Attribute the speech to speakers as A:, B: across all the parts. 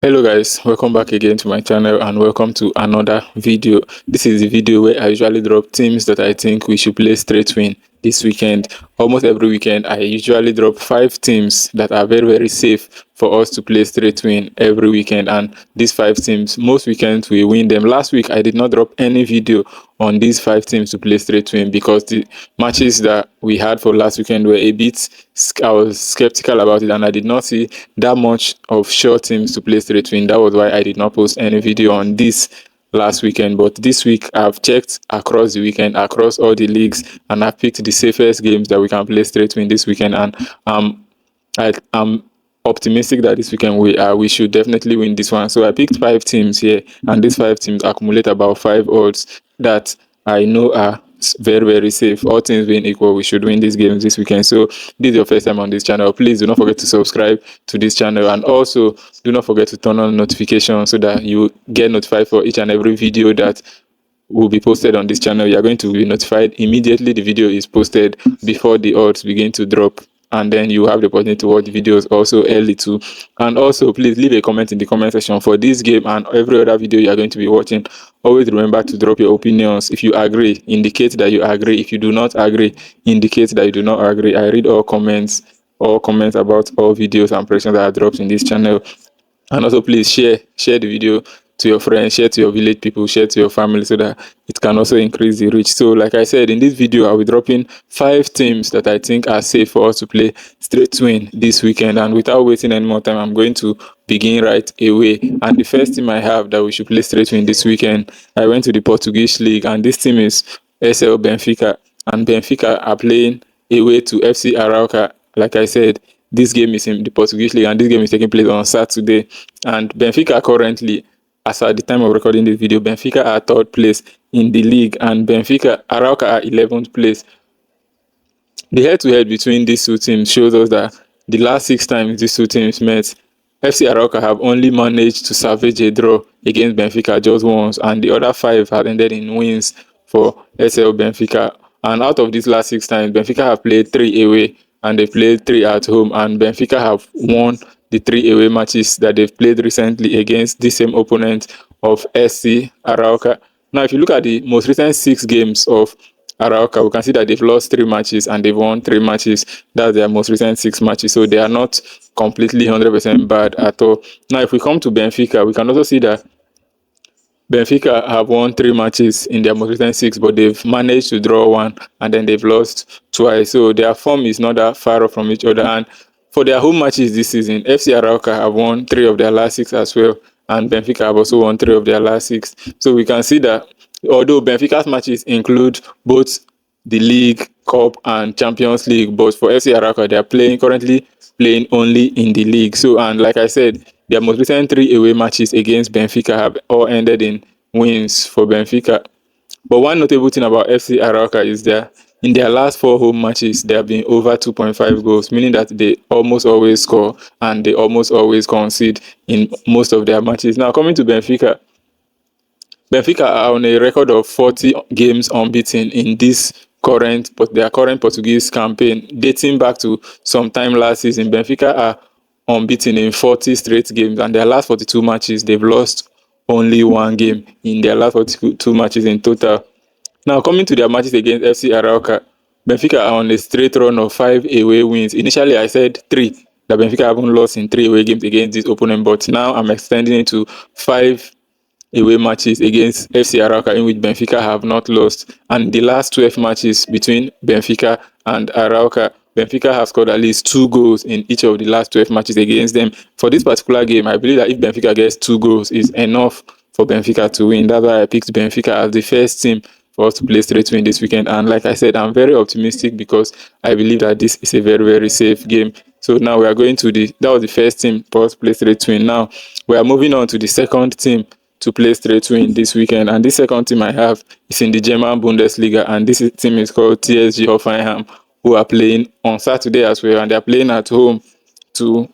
A: Hello guys, welcome back again to my channel and welcome to another video. This is the video where I usually drop teams that I think we should play straight win this weekend. Almost every weekend I usually drop 5 teams that are very safe for us to play straight win every weekend, and these 5 teams most weekends we win them. Last week I did not drop any video on these 5 teams to play straight win because the matches that we had for last weekend were a bit, I was skeptical about it and I did not see that much of sure teams to play straight win. That was why I did not post any video on this last weekend. But this week I've checked across the weekend, across all the leagues, and I've picked the safest games that we can play straight win this weekend, and I'm optimistic that this weekend we should definitely win this one. So I picked 5 teams here, and these 5 teams accumulate about 5 odds that I know are very safe. All things being equal, we should win these games this weekend. So this is your first time on this channel, please do not forget to subscribe to this channel, and also do not forget to turn on notifications so that you get notified for each and every video that will be posted on this channel. You are going to be notified immediately the video is posted, before the odds begin to drop, and then you have the opportunity to watch videos also early too. And also please leave a comment in the comment section for this game and every other video you are going to be watching. Always remember to drop your opinions. If you agree, indicate that you agree. If you do not agree, indicate that you do not agree. I read all comments about all videos and predictions that are dropped in this channel. And also please share the video to your friends, share to your village people, share to your family, so that it can also increase the reach. So like I said, in this video I'll be dropping 5 teams that I think are safe for us to play straight win this weekend. And without wasting any more time, I'm going to begin right away. And the first team I have that we should play straight win this weekend, I went to the Portuguese league, and this team is SL Benfica, and Benfica are playing away to FC Arouca. Like I said, this game is in the Portuguese league, and this game is taking place on Saturday. And Benfica currently, as at the time of recording this video, Benfica are 3rd place in the league, and Arouca are 11th place. The head-to-head between these two teams shows us that the last 6 times these two teams met, FC Arouca have only managed to salvage a draw against Benfica just once, and the other 5 have ended in wins for SL Benfica. And out of these last 6 times, Benfica have played 3 away and they played 3 at home, and Benfica have won the 3 away matches that they've played recently against the same opponent of SC Arouca. Now, if you look at the most recent 6 games of Arouca, we can see that they've lost 3 matches and they've won 3 matches. That's their most recent 6 matches. So they are not completely 100% bad at all. Now, if we come to Benfica, we can also see that Benfica have won 3 matches in their most recent 6, but they've managed to draw 1 and then they've lost twice. So their form is not that far off from each other. And for their home matches this season, FC Arouca have won 3 of their last 6 as well, and Benfica have also won 3 of their last 6. So we can see that although Benfica's matches include both the League, Cup and Champions League, but for FC Arouca, they are currently playing only in the league. So, and like I said, their most recent 3 away matches against Benfica have all ended in wins for Benfica. But one notable thing about FC Arouca is that in their last 4 home matches, they have been over 2.5 goals, meaning that they almost always score and they almost always concede in most of their matches. Now, coming to Benfica, Benfica are on a record of 40 games unbeaten in their current Portuguese campaign, dating back to sometime last season. Benfica are unbeaten in 40 straight games, and their last 42 matches, they've lost only 1 game in their last 42 matches in total. Now, coming to their matches against FC Arouca, Benfica are on a straight run of 5 away wins. Initially, I said 3, that Benfica haven't lost in 3 away games against this opponent, but now I'm extending it to 5 away matches against FC Arouca in which Benfica have not lost. And the last 12 matches between Benfica and Arouca, Benfica have scored at least 2 goals in each of the last 12 matches against them. For this particular game, I believe that if Benfica gets 2 goals, is enough for Benfica to win. That's why I picked Benfica as the first team for us to play straight win this weekend. And like I said, I'm very optimistic because I believe that this is a very safe game. So now we are going to that was the first team for us to play straight win. Now we are moving on to the second team to play straight win this weekend, and this second team I have is in the German Bundesliga, and this team is called TSG Hoffenheim, who are playing on Saturday as well, and they are playing at home to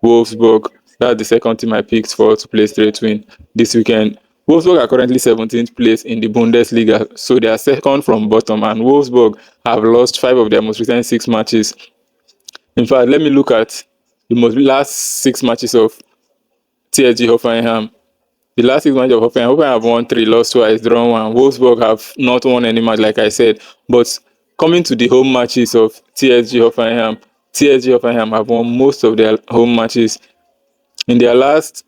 A: Wolfsburg. That's the second team I picked for to play straight win this weekend. Wolfsburg are currently 17th place in the Bundesliga, so they are second from bottom, and Wolfsburg have lost 5 of their most recent 6 matches. In fact, let me look at the last 6 matches of TSG Hoffenheim. The last 6 matches of Hoffenheim have won 3, lost twice, drawn 1. Wolfsburg have not won any match, like I said. But coming to the home matches of TSG Hoffenheim have won most of their home matches. In their last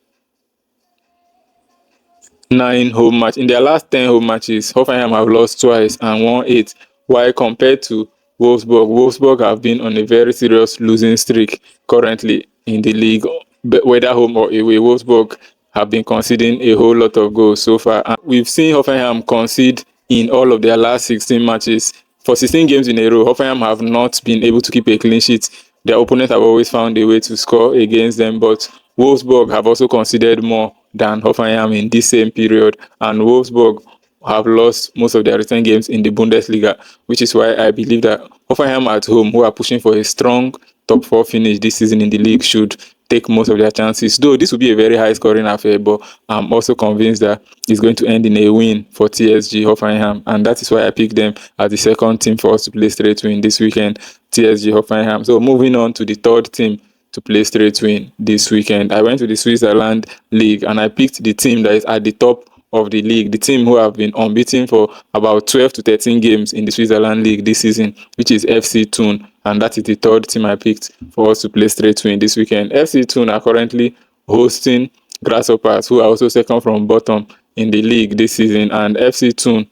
A: 10 home matches, Hoffenheim have lost twice and won 8. While compared to Wolfsburg have been on a very serious losing streak currently in the league, whether home or away. Wolfsburg have been conceding a whole lot of goals so far. And we've seen Hoffenheim concede in all of their last 16 matches. For 16 games in a row, Hoffenheim have not been able to keep a clean sheet. Their opponents have always found a way to score against them, but Wolfsburg have also conceded more than Hoffenheim in this same period, and Wolfsburg have lost most of their recent games in the Bundesliga, which is why I believe that Hoffenheim at home, who are pushing for a strong top 4 finish this season in the league, should take most of their chances. Though this will be a very high scoring affair, but I'm also convinced that it's going to end in a win for TSG Hoffenheim, and that is why I picked them as the second team for us to play straight win this weekend, TSG Hoffenheim. So moving on to the third team to play straight win this weekend, I went to the Switzerland League and I picked the team that is at the top of the league, the team who have been unbeaten for about 12 to 13 games in the Switzerland League this season, which is FC Thun, and that is the third team I picked for us to play straight win this weekend. FC Thun are currently hosting Grasshoppers, who are also second from bottom in the league this season, and FC Thun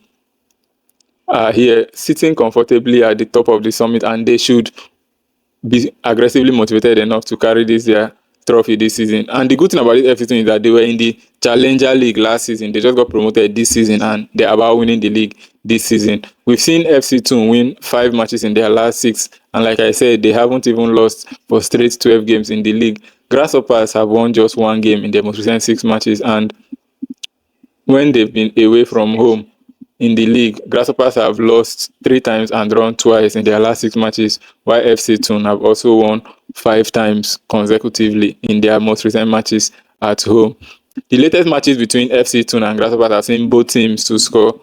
A: are here sitting comfortably at the top of the summit, and they should be aggressively motivated enough to carry this their trophy this season. And the good thing about this everything is that they were in the Challenger League last season. They just got promoted this season and they're about winning the league this season. We've seen FC Thun win 5 matches in their last 6, and like I said, they haven't even lost for straight 12 games in the league. Grasshoppers have won just 1 game in their most recent 6 matches, and when they've been away from home in the league, Grasshoppers have lost 3 times and drawn twice in their last 6 matches, while FC Thun have also won 5 times consecutively in their most recent matches at home. The latest matches between FC Thun and Grasshoppers have seen both teams to score,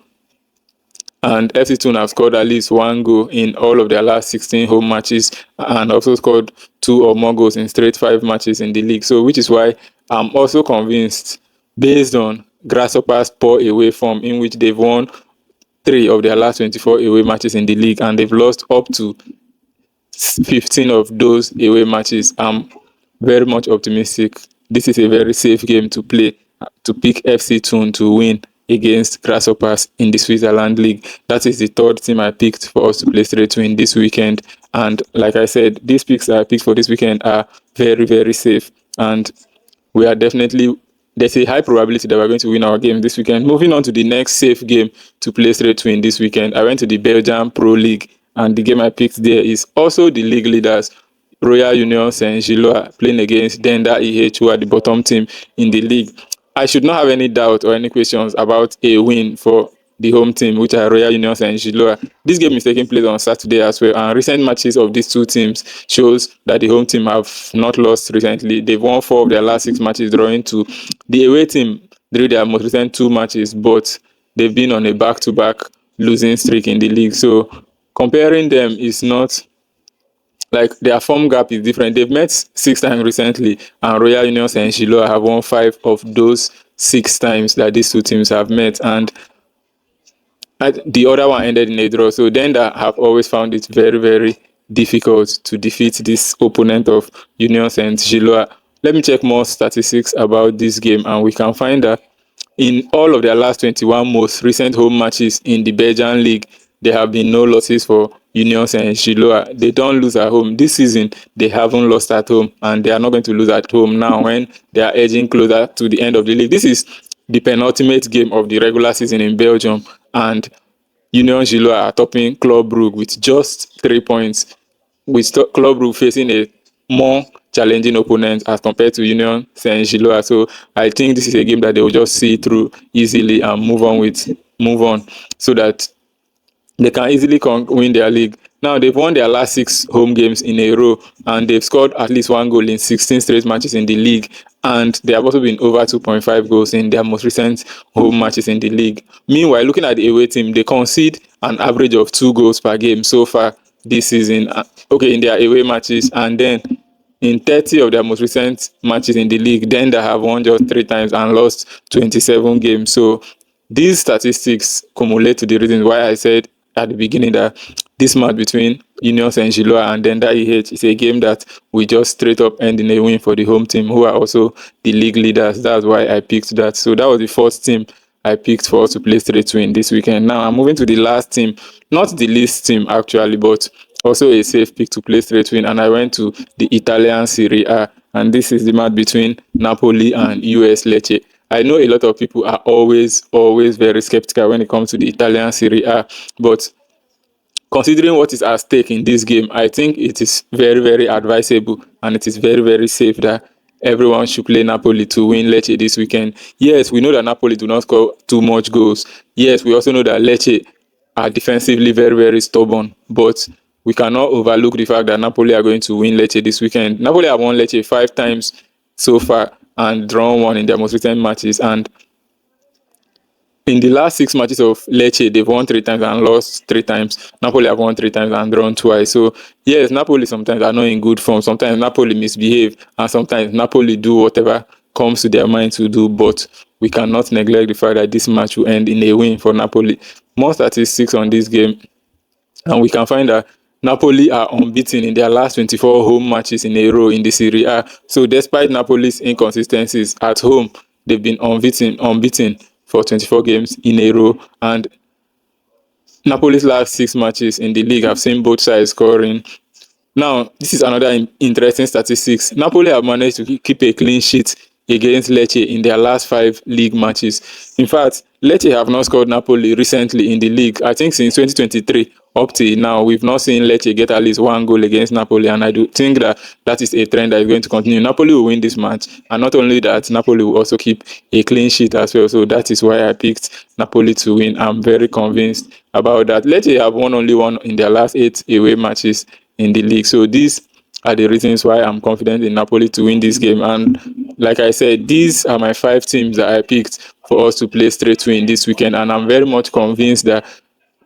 A: and FC Thun have scored at least 1 goal in all of their last 16 home matches and also scored 2 or more goals in straight 5 matches in the league. So which is why I'm also convinced, based on Grasshoppers' poor away form, in which they've won 3 of their last 24 away matches in the league and they've lost up to 15 of those away matches. I'm very much optimistic. This is a very safe game to play, to pick FC Thun to win against Grasshoppers in the Switzerland League. That is the third team I picked for us to play straight win this weekend. And like I said, these picks I picked for this weekend are very, very safe. And we are definitely, there's a high probability that we're going to win our game this weekend. Moving on to the next safe game to play straight win this weekend, I went to the Belgian Pro League, and the game I picked there is also the league leaders, Royal Union Saint Gilloise, playing against Dender EH, who are the bottom team in the league. I should not have any doubt or any questions about a win for the home team, which are Royal Union Saint Gilloise. This game is taking place on Saturday as well, and recent matches of these two teams shows that the home team have not lost recently. They've won 4 of their last 6 matches, drawing 2. The away team drew their most recent 2 matches, but they've been on a back-to-back losing streak in the league. So comparing them is not, like, their form gap is different. They've met 6 times recently, and Royal Union Saint Gilloise have won 5 of those 6 times that these two teams have met, and the other one ended in a draw. So Dender have always found it very, very difficult to defeat this opponent of Union Saint Gilloise. Let me check more statistics about this game, and we can find that in all of their last 21 most recent home matches in the Belgian League, there have been no losses for Union Saint Gilloise. They don't lose at home. This season, they haven't lost at home, and they are not going to lose at home now when they are edging closer to the end of the league. This is the penultimate game of the regular season in Belgium, and Union Gilloise are topping Club Brugge with just 3 points, with Club Brugge facing a more challenging opponent as compared to Union Saint Gilloise. So I think this is a game that they will just see through easily and move on, so that they can easily win their league. Now, they've won their last 6 home games in a row, and they've scored at least 1 goal in 16 straight matches in the league, and they have also been over 2.5 goals in their most recent home matches in the league. Meanwhile, looking at the away team, they concede an average of 2 goals per game so far this season, in their away matches, and then In 30 of their most recent matches in the league, Dender have won just 3 times and lost 27 games. So these statistics cumulate to the reason why I said at the beginning that this match between Union Saint-Gilloise and Dender EH is a game that we just straight up end in a win for the home team, who are also the league leaders. That's why I picked that. So that was the first team I picked for us to play straight win this weekend. Now I'm moving to the last team, not the least team actually, but also a safe pick to play straight win, and I went to the Italian Serie A, and this is the match between Napoli and US Lecce. I know a lot of people are always very skeptical when it comes to the Italian Serie A, but considering what is at stake in this game, I think it is very advisable and it is very safe that everyone should play Napoli to win Lecce this weekend. Yes, we know that Napoli do not score too much goals. Yes, we also know that Lecce are defensively very stubborn, but we cannot overlook the fact that Napoli are going to win Lecce this weekend. Napoli have won Lecce 5 times so far and drawn 1 in their most recent matches, and in the last 6 matches of Lecce, they've won 3 times and lost 3 times. Napoli have won 3 times and drawn twice. So, yes, Napoli sometimes are not in good form. Sometimes Napoli misbehave, and sometimes Napoli do whatever comes to their mind to do. But we cannot neglect the fact that this match will end in a win for Napoli. More statistics on this game, and we can find that Napoli are unbeaten in their last 24 home matches in a row in the Serie A. So despite Napoli's inconsistencies at home, they've been unbeaten for 24 games in a row. And Napoli's last 6 matches in the league have seen both sides scoring. Now, this is another interesting statistics. Napoli have managed to keep a clean sheet against Lecce in their last 5 league matches. In fact, Lecce have not scored Napoli recently in the league. I think since 2023 up till now, we've not seen Lecce get at least 1 goal against Napoli, and I do think that that is a trend that is going to continue. Napoli will win this match, and not only that, Napoli will also keep a clean sheet as well. So that is why I picked Napoli to win. I'm very convinced about that. Lecce have won only 1 in their last 8 away matches in the league. So these are the reasons why I'm confident in Napoli to win this game. And like I said, these are my 5 teams that I picked for us to play straight win this weekend. And I'm very much convinced that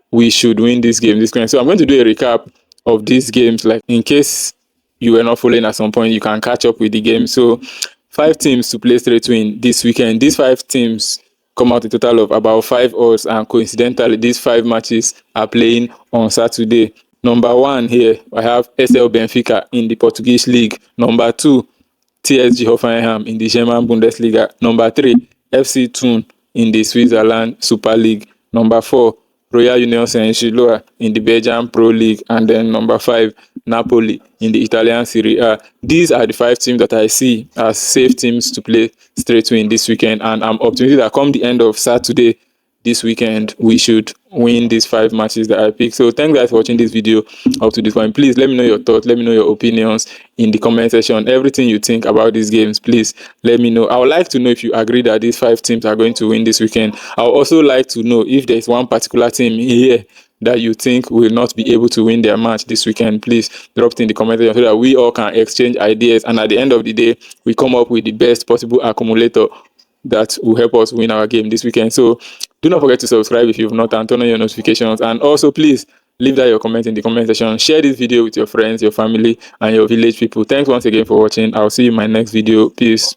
A: we should win this game this weekend. So I'm going to do a recap of these games, like in case you were not following at some point, you can catch up with the game. So 5 teams to play straight win this weekend. These 5 teams come out a total of about 5 odds, and coincidentally, these 5 matches are playing on Saturday. Number 1 here, I have SL Benfica in the Portuguese League. Number 2, TSG Hoffenheim in the German Bundesliga. Number 3, FC Thun in the Switzerland Super League. Number 4, Royal Union Saint-Gilloise in the Belgian Pro League. And then number 5, Napoli in the Italian Serie A. These are the 5 teams that I see as safe teams to play straight win this weekend. And I'm optimistic that come the end of Saturday, this weekend, we should win these 5 matches that I picked. So thank you guys for watching this video up to this point. Please let me know your thoughts, let me know your opinions in the comment section. Everything you think about these games, please let me know. I would like to know if you agree that these 5 teams are going to win this weekend. I would also like to know if there's one particular team here that you think will not be able to win their match this weekend. Please drop it in the comment section so that we all can exchange ideas, and at the end of the day, we come up with the best possible accumulator that will help us win our game this weekend. So do not forget to subscribe if you've not, and turn on your notifications. And also, please leave that your comment in the comment section. Share this video with your friends, your family, and your village people. Thanks once again for watching. I'll see you in my next video. Peace.